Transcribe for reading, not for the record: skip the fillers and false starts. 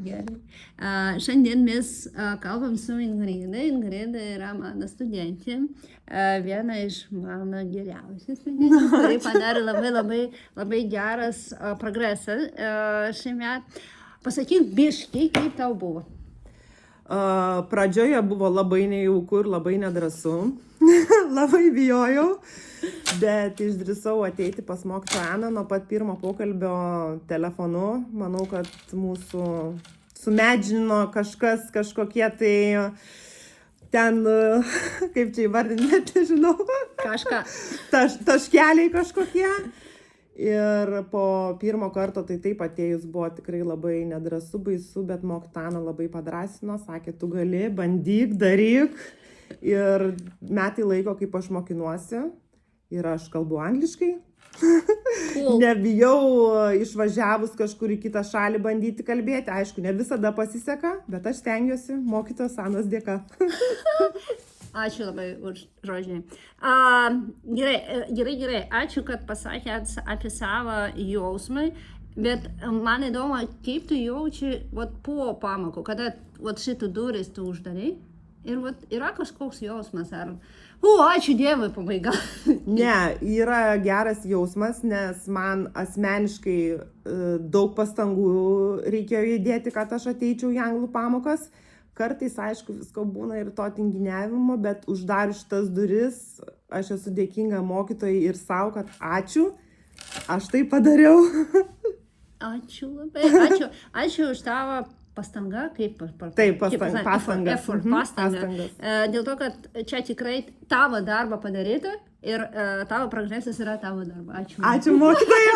gerai. Šiandien mes kalbam su Ingrida. Ingrida yra mano studentė, viena iš mano geriausių studentų, kuri padarė labai geras progresą šiemet. Pasakyk biškį, kaip tau buvo? Pradžioje buvo labai nejauku ir labai nedrąsu. Labai bijojau, bet išdrįsau ateiti pas mokytoją Aną nuo pat pirmo pokalbio telefonu. Manau, kad mūsų sumedžino kažkokie tai ten, kaip čia įvardinti, net nežinau. Kažką. Taškeliai kažkokie. Ir po pirmo karto tai taip atėjus buvo tikrai labai nedrąsu, baisu, bet mokytoja Ana labai padrąsino, sakė, tu gali, bandyk, daryk. Ir metai laiko, kaip aš mokinuosi, ir aš kalbu angliškai. Cool. Nebijau išvažiavus kažkur į kitą šalį bandyti kalbėti. Aišku, ne visada pasiseka, bet aš stengiuosi mokytojos Anos dėka. Ačiū labai už žodžiai. Gerai. Ačiū, kad pasakėt apie savo jausmą. Bet man įdomu, kaip tu jauči po pamokų, kada šitų duris tu uždarai. Ir yra kažkoks jausmas, ar, ačiū Dievui, pabaiga. Ne, yra geras jausmas, nes man asmeniškai daug pastangų reikėjo įdėti, kad aš ateičiau į anglų pamokas. Kartais, aišku, visko būna ir to tinginiavimo, bet uždarius šitas duris, aš esu dėkinga mokytojai ir savo, kad ačiū, aš tai padariau. Ačiū labai, ačiū už tavo pastanga, pastangas. Dėl to, kad čia tikrai tavo darbą padaryta ir tavo progresas yra tavo darbo. Ačiū. Ačiū mokytoja.